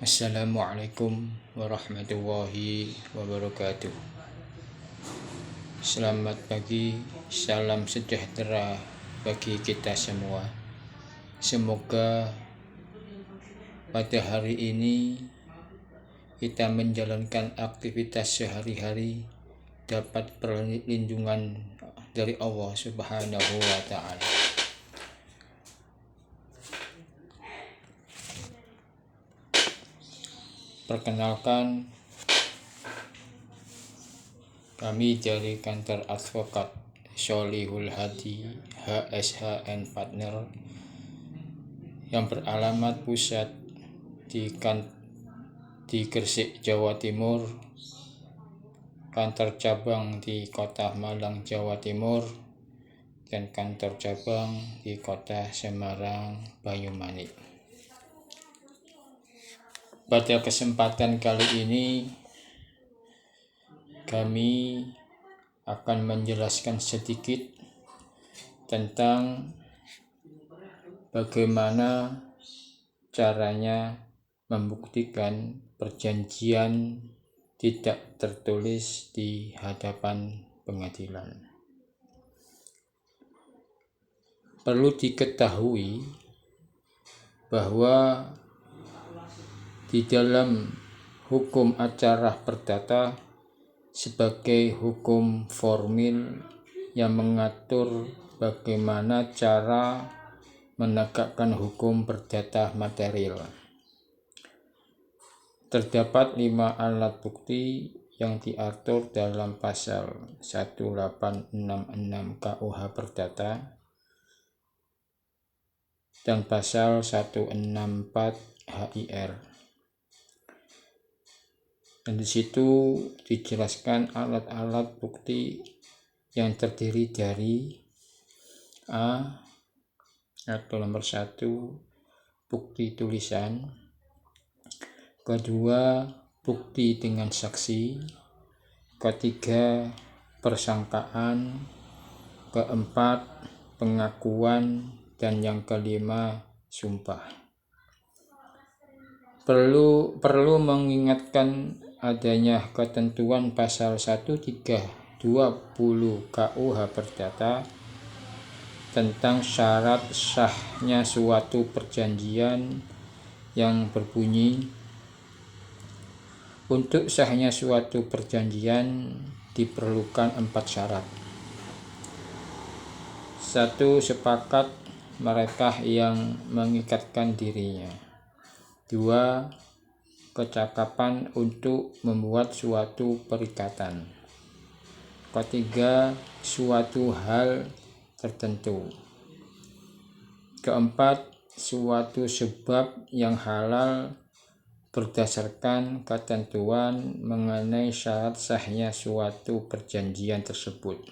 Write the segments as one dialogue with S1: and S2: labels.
S1: Assalamualaikum warahmatullahi wabarakatuh. Selamat pagi, salam sejahtera bagi kita semua. Semoga pada hari ini kita menjalankan aktivitas sehari-hari dapat perlindungan dari Allah Subhanahu wa Ta'ala. Perkenalkan, kami dari kantor advokat Sholihul Hadi HSHN Partner yang beralamat pusat di Gresik, Jawa Timur, kantor cabang di Kota Malang, Jawa Timur, dan kantor cabang di Kota Semarang, Banyumanik. Pada kesempatan kali ini, kami akan menjelaskan sedikit tentang bagaimana caranya membuktikan perjanjian tidak tertulis di hadapan pengadilan. Perlu diketahui bahwa di dalam hukum acara perdata sebagai hukum formil yang mengatur bagaimana cara menegakkan hukum perdata material. Terdapat 5 alat bukti yang diatur dalam pasal 1866 KUH Perdata dan pasal 164 HIR. Dan di situ dijelaskan alat-alat bukti yang terdiri dari A atau nomor 1 bukti tulisan, kedua bukti dengan saksi, ketiga persangkaan, keempat pengakuan, dan yang kelima sumpah. Perlu mengingatkan adanya ketentuan pasal 1320 KUH Perdata tentang syarat sahnya suatu perjanjian yang berbunyi, untuk sahnya suatu perjanjian diperlukan 4 syarat. 1. Sepakat mereka yang mengikatkan dirinya. 2. Kecakapan untuk membuat suatu perikatan. Ketiga, suatu hal tertentu. Keempat, suatu sebab yang halal berdasarkan ketentuan mengenai syarat sahnya suatu perjanjian tersebut.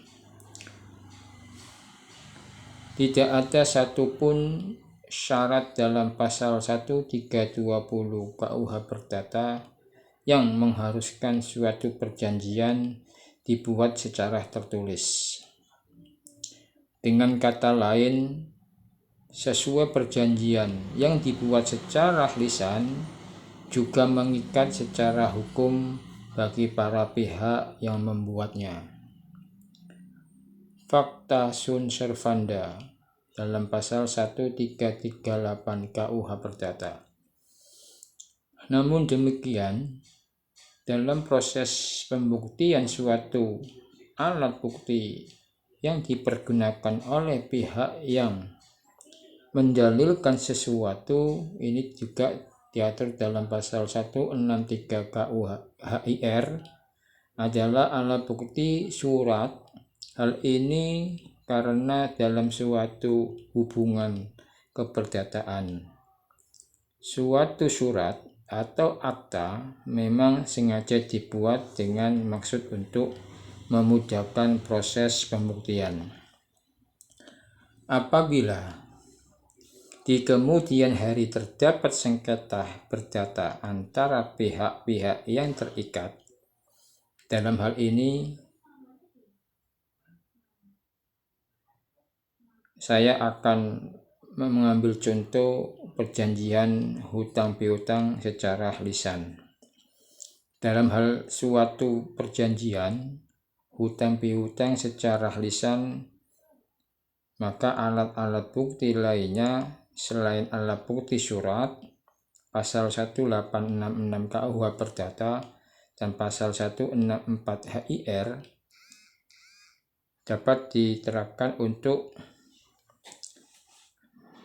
S1: Tidak ada satupun syarat dalam pasal 1320 KUH Perdata yang mengharuskan suatu perjanjian dibuat secara tertulis. Dengan kata lain, sesuai perjanjian yang dibuat secara lisan juga mengikat secara hukum bagi para pihak yang membuatnya. Fakta sunt servanda dalam pasal 1338 KUH Perdata. Namun demikian, dalam proses pembuktian suatu alat bukti yang dipergunakan oleh pihak yang mendalilkan sesuatu, ini juga diatur dalam pasal 163 KUH HIR, adalah alat bukti surat. Hal ini karena dalam suatu hubungan keperdataan, suatu surat atau akta memang sengaja dibuat dengan maksud untuk memudahkan proses pembuktian. Apabila di kemudian hari terdapat sengketa perdata antara pihak-pihak yang terikat, dalam hal ini saya akan mengambil contoh perjanjian hutang piutang secara lisan. Dalam hal suatu perjanjian hutang piutang secara lisan, maka alat-alat bukti lainnya selain alat bukti surat, pasal 1866 KUH Perdata dan pasal 164 HIR dapat diterapkan untuk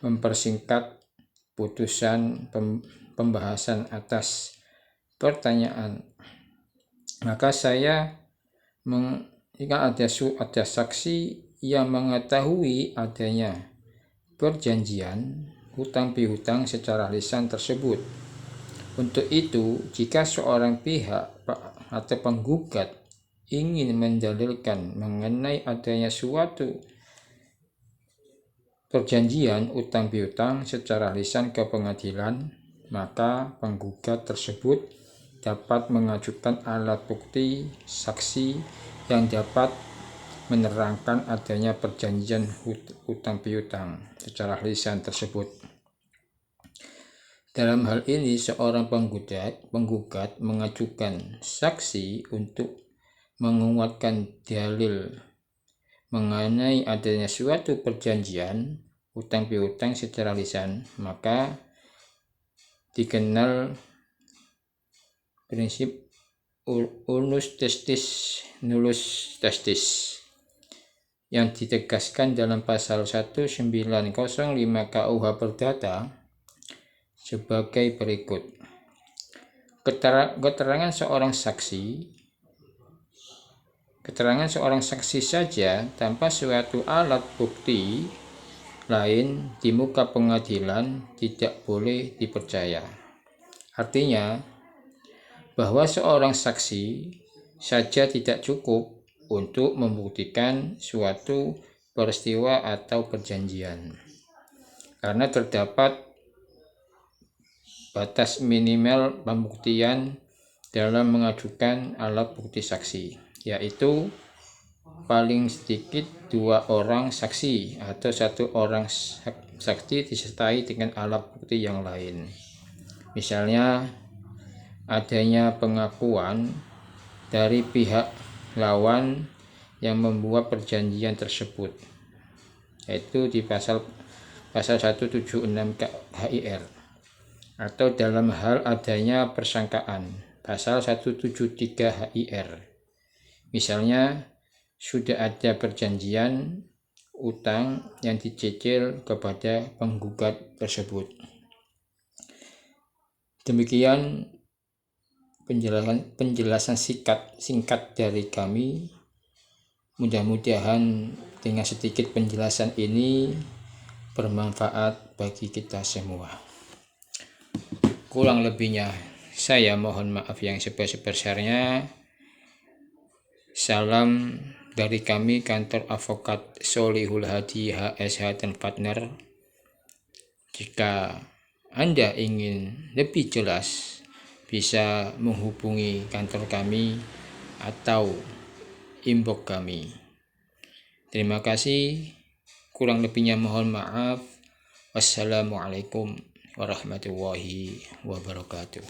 S1: mempersingkat putusan pembahasan atas pertanyaan. Maka saya jika ada saksi yang mengetahui adanya perjanjian hutang piutang secara lisan tersebut. Untuk itu, jika seorang pihak atau penggugat ingin mendalilkan mengenai adanya suatu perjanjian hutang piutang secara lisan ke pengadilan, maka penggugat tersebut dapat mengajukan alat bukti saksi yang dapat menerangkan adanya perjanjian hutang piutang secara lisan tersebut. Dalam hal ini, seorang penggugat mengajukan saksi untuk menguatkan dalil mengenai adanya suatu perjanjian hutang piutang secara lisan, maka dikenal prinsip unus testis nullus testis yang ditegaskan dalam pasal 1905 KUH Perdata sebagai berikut. Keterangan seorang saksi saja tanpa suatu alat bukti lain di muka pengadilan tidak boleh dipercaya. Artinya, bahwa seorang saksi saja tidak cukup untuk membuktikan suatu peristiwa atau perjanjian, karena terdapat batas minimal pembuktian dalam mengajukan alat bukti saksi, yaitu paling sedikit 2 orang saksi atau 1 orang saksi disertai dengan alat bukti yang lain. Misalnya, adanya pengakuan dari pihak lawan yang membuat perjanjian tersebut, yaitu di pasal 176 HIR, atau dalam hal adanya persangkaan, pasal 173 HIR. Misalnya, sudah ada perjanjian utang yang dicicil kepada penggugat tersebut. Demikian penjelasan singkat dari kami. Mudah-mudahan dengan sedikit penjelasan ini bermanfaat bagi kita semua. Kurang lebihnya saya mohon maaf yang sebesar-besarnya. Salam dari kami, kantor advokat Solihul Hadi HSH dan Partner. Jika Anda ingin lebih jelas, bisa menghubungi kantor kami atau inbox kami. Terima kasih. Kurang lebihnya mohon maaf. Wassalamualaikum warahmatullahi wabarakatuh.